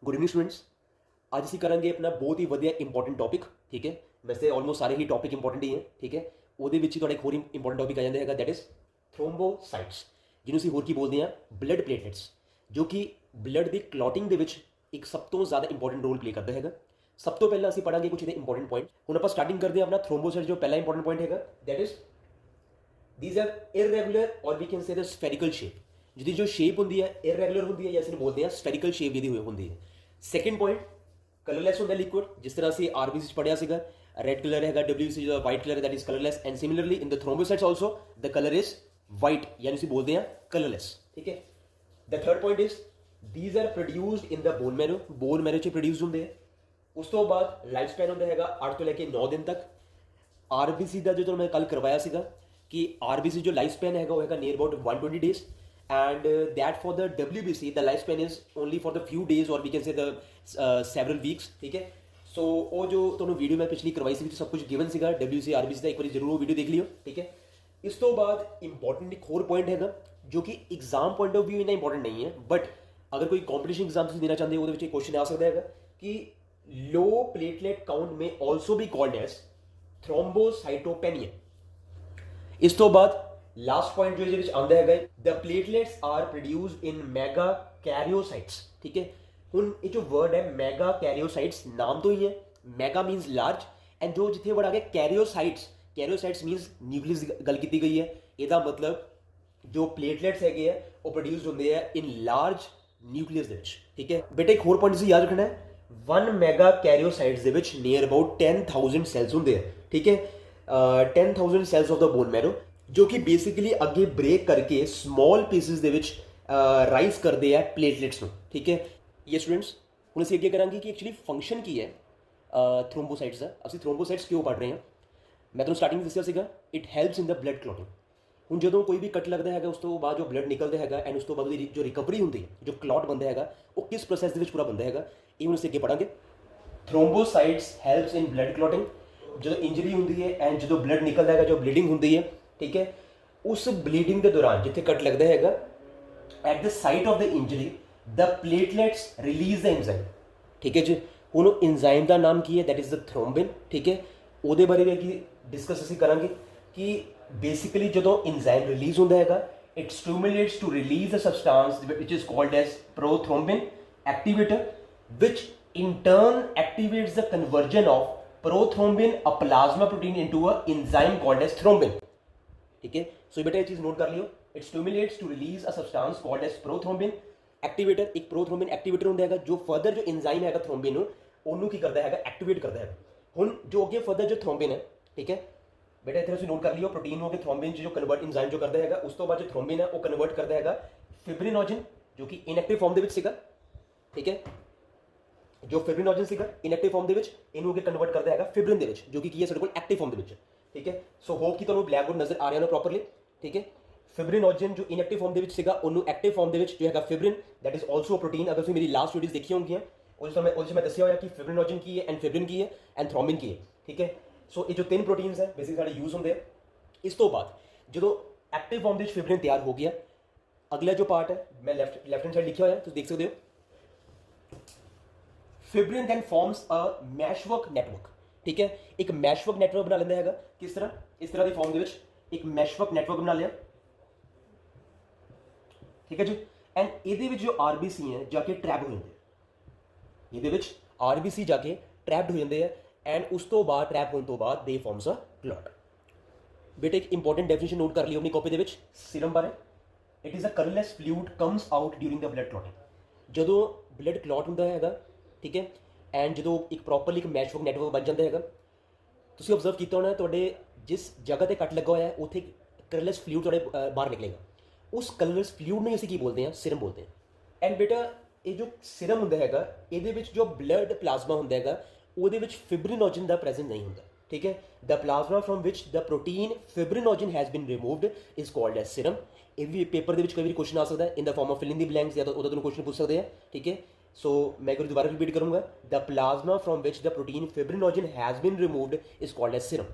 Good evening students. आज ਅਸੀਂ ਕਰਾਂਗੇ ਆਪਣਾ ਬਹੁਤ ਹੀ ਵਧੀਆ ਇੰਪੋਰਟੈਂਟ ਟੌਪਿਕ। ਠੀਕ ਹੈ, ਵੈਸੇ ਆਲਮੋਸਟ ਸਾਰੇ ਹੀ ਟੌਪਿਕ ਇੰਪੋਰਟੈਂਟ ਹੀ ਹੈ। ਠੀਕ ਹੈ, ਉਹਦੇ ਵਿੱਚ ਹੀ ਤੁਹਾਡਾ ਇੱਕ ਹੋਰ ਇੰਪੋਰਟੈਂਟ ਟੌਪਿਕ ਆ ਜਾਂਦਾ ਹੈਗਾ, ਦੈਟ ਇਜ਼ ਥ੍ਰੋਮਬੋਸਾਈਟਸ, ਜਿਹਨੂੰ ਅਸੀਂ ਹੋਰ ਕੀ ਬੋਲਦੇ ਹਾਂ, ਬਲੱਡ ਪਲੇਟਲੇਟਸ, ਜੋ ਕਿ ਬਲੱਡ ਦੀ ਕਲੌਟਿੰਗ ਦੇ ਵਿੱਚ ਇੱਕ ਸਭ ਤੋਂ ਜ਼ਿਆਦਾ ਇੰਪੋਰਟੈਂਟ ਰੋਲ ਪਲੇ ਕਰਦਾ ਹੈਗਾ। ਸਭ ਤੋਂ ਪਹਿਲਾਂ ਅਸੀਂ ਪੜਾਂਗੇ ਕੁਝ ਇਹਦੇ ਇੰਪੋਰਟੈਂਟ ਪੁਆਇੰਟ। ਹੁਣ ਆਪਾਂ ਸਟਾਰਟਿੰਗ ਕਰਦੇ ਹਾਂ ਆਪਣਾ ਥ੍ਰੋਮਬੋਸਾਈਟ। ਜੋ ਪਹਿਲਾ ਇੰਪੋਰਟੈਂਟ ਪੁਆਇੰਟ ਹੈਗਾ, that is these are irregular or we can say the spherical shape, ਜਿਹਦੀ ਜੋ ਸ਼ੇਪ ਹੁੰਦੀ ਹੈ irregular ਹੁੰਦੀ ਹੈ ਜਾਂ ਅਸੀਂ ਬੋਲਦੇ ਹਾਂ spherical shape ਜਿਹਦੀ ਹੋਈ ਹੁੰਦੀ ਹੈ। ਸੈਕੰਡ ਪੁਆਇੰਟ, ਕਲਰਲੈਸ ਹੁੰਦਾ ਲਿਕੁਇਡ, ਜਿਸ ਤਰ੍ਹਾਂ ਅਸੀਂ ਆਰਬੀਸੀ 'ਚ ਪੜਿਆ ਸੀਗਾ, ਰੈਡ ਕਲਰ ਹੈਗਾ, ਡਬਲਯੂਬੀਸੀ ਦਾ white colour, that is colourless. And similarly in the thrombocytes also the colour is white, ਯਾਨੀ ਅਸੀਂ ਬੋਲਦੇ ਹਾਂ ਕਲਰਲੈਸ। ਠੀਕ ਹੈ। The third point is these are produced in the bone marrow, bone marrow 'ਚ produce ਹੁੰਦੇ ਆ। ਉਸ ਤੋਂ ਬਾਅਦ ਲਾਈਫ ਸਪੈਨ ਹੁੰਦਾ ਹੈਗਾ 8 ਤੋਂ ਲੈ ਕੇ 9 ਦਿਨ ਤੱਕ। ਆਰਬੀਸੀ ਦਾ ਜੋ ਮੈਂ ਕੱਲ ਕਰਵਾਇਆ ਸੀਗਾ ਕਿ ਆਰਬੀਸੀ ਜੋ ਲਾਈਫ ਸਪੈਨ ਹੈਗਾ ਉਹ ਹੈਗਾ near about 120 days, and that for the WBC the lifespan is only for the few days or we can say the several weeks। ठीक है। सो ਉਹ ਜੋ ਤੁਹਾਨੂੰ ਵੀਡੀਓ ਮੈਂ ਪਿਛਲੀ ਕਰਵਾਈ ਸੀ, ਸਭ ਕੁਝ ਗਿਵਨ ਸੀਗਾ WBC ਆਰਬੀਸੀ ਦਾ, ਇੱਕ ਵਾਰੀ ਜ਼ਰੂਰ ਉਹ ਵੀਡੀਓ ਦੇਖ ਲਿਓ। ਠੀਕ ਹੈ। ਇਸ ਤੋਂ ਬਾਅਦ ਇੰਪੋਰਟੈਂਟ ਇੱਕ ਹੋਰ ਪੁਆਇੰਟ ਹੈਗਾ ਜੋ ਕਿ ਐਗਜ਼ਾਮ ਪੁਆਇੰਟ ਆਫ ਵਿਊ ਇੰਨਾ ਇੰਪੋਰਟੈਂਟ ਨਹੀਂ ਹੈ, ਬਟ ਅਗਰ ਕੋਈ ਕੰਪੀਟੀਸ਼ਨ ਐਗਜ਼ਾਮ ਤੁਸੀਂ ਦੇਣਾ ਚਾਹੁੰਦੇ ਹੋ ਉਹਦੇ ਵਿੱਚ ਇੱਕ ਕੁਐਸਚਨ ਆ ਸਕਦਾ ਹੈਗਾ ਕਿ low platelet count may also be called as thrombocytopenia. ਇਸ ਤੋਂ ਬਾਅਦ ਲਾਸਟ ਪੁਆਇੰਟ ਜੋ ਇਹਦੇ ਵਿੱਚ ਆਉਂਦਾ ਹੈਗਾ, ਦ ਪਲੇਟਲੇਟਸ ਆਰ ਪ੍ਰੋਡਿਊਸਡ ਇਨ ਮੈਗਾ ਕੈਰੀਓਸਾਈਟਸ। ਠੀਕ ਹੈ। ਹੁਣ ਇਹ ਜੋ ਵਰਡ ਹੈ ਮੈਗਾ ਕੈਰੀਓਸਾਈਟਸ, ਨਾਮ ਤੋਂ ਹੀ ਹੈ, ਮੈਗਾ ਮੀਨਸ ਲਾਰਜ, ਐਂਡ ਜੋ ਜਿੱਥੇ ਵਰਡ ਆ ਗਿਆ ਕੈਰੀਓਸਾਈਟਸ, ਕੈਰੀਓਸਾਈਟਸ ਮੀਨਸ ਨਿਊਕਲੀਅਸ ਦੀ ਗੱਲ ਕੀਤੀ ਗਈ ਹੈ। ਇਹਦਾ ਮਤਲਬ ਜੋ ਪਲੇਟਲੇਟਸ ਹੈਗੇ ਆ ਉਹ ਪ੍ਰੋਡਿਊਸਡ ਹੁੰਦੇ ਆ ਇਨ ਲਾਰਜ ਨਿਊਕਲੀਅਸ ਦੇ ਵਿੱਚ। ਠੀਕ ਹੈ ਬੇਟਾ, ਇੱਕ ਹੋਰ ਪੁਆਇੰਟ ਤੁਸੀਂ ਯਾਦ ਰੱਖਣਾ ਹੈ, 1 ਮੈਗਾ ਕੈਰੀਓਸਾਈਟਸ ਦੇ ਵਿੱਚ ਨੀਅਰ ਅਬਾਊਟ 10,000 ਸੈਲਸ ਹੁੰਦੇ ਆ। ਠੀਕ ਹੈ। 10,000 cells of the bone marrow, ਜੋ ਕਿ ਬੇਸਿਕਲੀ ਅੱਗੇ ਬ੍ਰੇਕ ਕਰਕੇ ਸਮਾਲ ਪੀਸਿਸ ਦੇ ਵਿੱਚ ਰਾਈਜ਼ ਕਰਦੇ ਆ ਪਲੇਟਲੇਟਸ ਨੂੰ। ਠੀਕ ਹੈ। ਇਹ ਸਟੂਡੈਂਟਸ, ਹੁਣ ਅਸੀਂ ਅੱਗੇ ਕਰਾਂਗੇ ਕਿ ਐਕਚੁਅਲੀ ਫੰਕਸ਼ਨ ਕੀ ਹੈ ਥ੍ਰੋਮਬੋਸਾਈਟਸ ਦਾ। ਅਸੀਂ ਥ੍ਰੋਮਬੋਸਾਈਟਸ ਕਿਉਂ ਪੜ੍ਹ ਰਹੇ ਹਾਂ, ਮੈਂ ਤੁਹਾਨੂੰ ਸਟਾਰਟਿੰਗ ਦੱਸਿਆ ਸੀਗਾ, it helps in the blood clotting. ਹੁਣ ਜਦੋਂ ਕੋਈ ਵੀ ਕੱਟ ਲੱਗਦਾ ਹੈਗਾ ਉਸ ਤੋਂ ਬਾਅਦ ਜੋ ਬਲੱਡ ਨਿਕਲਦਾ ਹੈਗਾ ਐਂਡ ਉਸ ਤੋਂ ਬਾਅਦ ਉਹਦੀ ਜੋ ਰਿਕਵਰੀ ਹੁੰਦੀ ਹੈ, ਜੋ ਕਲੌਟ ਬਣਦਾ ਹੈਗਾ, ਉਹ ਕਿਸ ਪ੍ਰੋਸੈਸ ਦੇ ਵਿੱਚ ਪੂਰਾ ਬਣਦਾ ਹੈਗਾ, ਇਹ ਹੁਣ ਅਸੀਂ ਅੱਗੇ ਪੜਾਂਗੇ। ਥ੍ਰੋਮਬੋਸਾਈਟਸ ਹੈਲਪਸ ਇਨ ਬਲੱਡ ਕਲੌਟਿੰਗ। ਜਦੋਂ ਇੰਜਰੀ ਹੁੰਦੀ ਹੈ ਐਂਡ ਜਦੋਂ ਬਲੱਡ ਨਿਕਲਦਾ ਹੈਗਾ, ਜੋ ਬਲੀਡਿੰਗ ਹੁੰਦੀ ਹੈ, ਠੀਕ ਹੈ, ਉਸ ਬਲੀਡਿੰਗ ਦੇ ਦੌਰਾਨ ਜਿੱਥੇ ਕੱਟ ਲੱਗਦਾ ਹੈਗਾ, at the site of the injury the platelets release the enzyme. ਠੀਕ ਹੈ ਜੀ। ਹੁਣ ਉਹ ਐਂਜ਼ਾਈਮ ਦਾ ਨਾਮ ਕੀ ਹੈ, ਦੈਟ ਇਜ਼ ਦ ਥ੍ਰੋਮਬਿਨ। ਠੀਕ ਹੈ। ਉਹਦੇ ਬਾਰੇ ਵੀ ਅੱਗੇ ਡਿਸਕਸ ਅਸੀਂ ਕਰਾਂਗੇ ਕਿ ਬੇਸਿਕਲੀ ਜਦੋਂ ਐਂਜ਼ਾਈਮ ਰਿਲੀਜ਼ ਹੁੰਦਾ ਹੈਗਾ, it stimulates to release a substance which is called as prothrombin activator, which in turn activates the conversion of prothrombin, a plasma protein, into a enzyme called as thrombin। ठीक है। सो बेटा ये चीज note कर लियो, it stimulates to release a substance called as prothrombin activator. एक prothrombin activator ਹੁੰਦਾ ਹੈਗਾ ਜੋ ਫਰਦਰ ਜੋ ਐਂਜ਼ਾਈਮ ਹੈਗਾ ਥ੍ਰੋਮਬਿਨ ਨੂੰ, ਉਹਨੂੰ ਕੀ ਕਰਦਾ ਹੈਗਾ, ਐਕਟੀਵੇਟ ਕਰਦਾ ਹੈ। ਹੁਣ ਜੋ ਅੱਗੇ ਫਰਦਰ ਜੋ ਥ੍ਰੋਮਬਿਨ ਹੈ, ਠੀਕ ਹੈ ਬੇਟਾ, ਇੱਥੇ ਤੁਸੀਂ ਨੋਟ ਕਰ ਲਿਓ, ਪ੍ਰੋਟੀਨ ਹੋ ਕੇ ਥ੍ਰੋਮਬਿਨ ਜੋ ਕਨਵਰਟ ਐਂਜ਼ਾਈਮ ਜੋ ਕਰਦਾ ਹੈਗਾ, ਉਸ ਤੋਂ ਬਾਅਦ ਜੋ ਥ੍ਰੋਮਬਿਨ ਹੈ ਉਹ ਕਨਵਰਟ ਕਰਦਾ ਹੈਗਾ ਫਿਬਰਿਨੋਜਨ, ਜੋ ਕਿ ਇਨਐਕਟਿਵ ਫਾਰਮ ਦੇ ਵਿੱਚ ਸੀਗਾ। ਠੀਕ ਹੈ। ਜੋ ਫਿਬਰਿਨੋਜਨ ਸੀਗਾ ਇਨਐਕਟਿਵ ਫਾਰਮ ਦੇ ਵਿੱਚ, ਇਹਨੂੰ ਅੱਗੇ ਕਨਵਰਟ ਕਰਦਾ ਹੈਗਾ ਫਿਬਰਿਨ ਦੇ ਵਿੱਚ, ਜੋ ਕਿ ਕੀ ਹੈ ਸਾਡੇ ਕੋਲ ਐਕਟਿਵ ਫਾਰਮ ਦੇ ਵਿੱਚ। ਠੀਕ ਹੈ। ਸੋ ਹੋਪ ਕਿ ਤੁਹਾਨੂੰ ਬਲੈਕ ਬੋਰਡ ਨਜ਼ਰ ਆ ਰਿਹਾ ਨਾ ਪ੍ਰੋਪਰਲੀ। ਠੀਕ ਹੈ। ਫਿਬਰਿਨੋਜਨ ਜੋ ਇਨਐਕਟਿਵ ਫਾਰਮ ਦੇ ਵਿੱਚ ਸੀਗਾ, ਉਹਨੂੰ ਐਕਟਿਵ ਫਾਰਮ ਦੇ ਵਿੱਚ ਜੋ ਹੈਗਾ ਫਿਬਰਿਨ, ਦੈਟ ਇਜ਼ ਆਲਸੋ ਪ੍ਰੋਟੀਨ। ਅਗਰ ਤੁਸੀਂ ਮੇਰੀ ਲਾਸਟ ਵੀਡੀਓਜ਼ ਦੇਖੀ ਹੋਣਗੀਆਂ, ਉਹਦੇ 'ਚ ਮੈਂ ਦੱਸਿਆ ਹੋਇਆ ਕਿ ਫਿਬਰਿਨੋਜਨ ਕੀ ਹੈ ਐਂਡ ਫਿਬਰਿਨ ਕੀ ਹੈ ਐਂਡ ਥ੍ਰੋਮਬਿਨ ਕੀ ਹੈ। ਠੀਕ ਹੈ। ਸੋ ਇਹ ਜੋ ਤਿੰਨ ਪ੍ਰੋਟੀਨਸ ਹੈ ਬੇਸਿਕਲੀ ਸਾਡੇ ਯੂਜ਼ ਹੁੰਦੇ ਆ। ਇਸ ਤੋਂ ਬਾਅਦ ਜਦੋਂ ਐਕਟਿਵ ਫਾਰਮ ਦੇ ਵਿੱਚ ਫਿਬਰਿਨ ਤਿਆਰ ਹੋ ਗਿਆ, ਅਗਲਾ ਜੋ ਪਾਰਟ ਹੈ ਮੈਂ ਲੈਫਟ ਹੈਂਡ ਸਾਈਡ ਲਿਖਿਆ ਹੋਇਆ, ਤੁਸੀਂ ਦੇਖ ਸਕਦੇ ਹੋ। ਫਿਬਰਿਨ then forms a meshwork network। ਠੀਕ ਹੈ। ਇੱਕ ਮੈਸ਼ਵਰਕ ਨੈਟਵਰਕ ਬਣਾ ਲੈਂਦਾ ਹੈਗਾ, ਕਿਸ ਤਰ੍ਹਾਂ, ਇਸ ਤਰ੍ਹਾਂ ਦੀ ਫਾਰਮ ਦੇ ਵਿੱਚ ਇੱਕ ਮੈਸ਼ਵਰਕ ਨੈਟਵਰਕ ਬਣਾ ਲਿਆ। ਠੀਕ ਹੈ ਜੀ। ਐਂਡ ਇਹਦੇ ਵਿੱਚ ਜੋ ਆਰਬੀਸੀ ਹੈ ਜਾ ਕੇ ਟਰੈਪ ਹੋ ਜਾਂਦੇ ਆ, ਇਹਦੇ ਵਿੱਚ ਆਰਬੀਸੀ ਜਾ ਕੇ ਟਰੈਪਡ ਹੋ ਜਾਂਦੇ ਆ, ਐਂਡ ਉਸ ਤੋਂ ਬਾਅਦ ਟਰੈਪ ਹੋਣ ਤੋਂ ਬਾਅਦ ਦੇ ਫਾਰਮਸ ਅ ਕਲੌਟ। ਬੇਟੇ ਇੱਕ ਇੰਪੋਰਟੈਂਟ ਡੈਫੀਨੇਸ਼ਨ ਨੋਟ ਕਰ ਲਿਓ ਆਪਣੀ ਕਾਪੀ ਦੇ ਵਿੱਚ ਸੀਰਮ ਬਾਰੇ। It is a colourless fluid comes out during the blood clotting. ਜਦੋਂ ਬਲੱਡ ਕਲੌਟ ਹੁੰਦਾ ਹੈਗਾ, ਠੀਕ ਹੈ, ਐਂਡ ਜਦੋਂ ਇੱਕ ਪ੍ਰੋਪਰਲੀ ਇੱਕ ਮੈਸ਼ਵਰਕ ਨੈਟਵਰਕ ਬਣ ਜਾਂਦਾ ਹੈਗਾ, ਤੁਸੀਂ ਆਬਜ਼ਰਵ ਕੀਤਾ ਹੋਣਾ ਤੁਹਾਡੇ ਜਿਸ ਜਗ੍ਹਾ ਤੇ ਕੱਟ ਲੱਗਾ ਹੋਇਆ ਹੈ ਉੱਥੇ ਕਲਰਲੈਸ ਫਲੂਇਡ ਤੁਹਾਡੇ ਬਾਹਰ ਨਿਕਲੇਗਾ। ਉਸ ਕਲਰਲੈਸ ਫਲੂਇਡ ਨੂੰ ਅਸੀਂ ਕੀ ਬੋਲਦੇ ਹਾਂ, ਸਿਰਮ ਬੋਲਦੇ ਹਾਂ। ਐਂਡ ਬੇਟਾ ਇਹ ਜੋ ਸਿਰਮ ਹੁੰਦਾ ਹੈਗਾ, ਇਹਦੇ ਵਿੱਚ ਜੋ ਬਲੱਡ ਪਲਾਜ਼ਮਾ ਹੁੰਦਾ ਹੈਗਾ, ਉਹਦੇ ਵਿੱਚ ਫਿਬਰਿਨੋਜਨ ਦਾ ਪ੍ਰੈਜ਼ੈਂਟ ਨਹੀਂ ਹੁੰਦਾ। ਠੀਕ ਹੈ। The plasma from which the protein fibrinogen has been removed is called as serum. ਇਹ ਵੀ ਪੇਪਰ ਦੇ ਵਿੱਚ ਕਈ ਵਾਰੀ ਕੁਐਸਚਨ ਆ ਸਕਦਾ ਹੈ ਇਨ ਦ farm of fill in the blanks, ਜਾਂ ਤਾਂ ਉਹਦਾ ਤੁਹਾਨੂੰ ਕੁਐਸਚਨ ਪੁੱਛ ਸਕਦੇ ਆ। ਠੀਕ ਹੈ। ਸੋ मैं एक बार दोबारा रिपीट करूंगा, the plasma from which the protein fibrinogen has been removed is called as serum.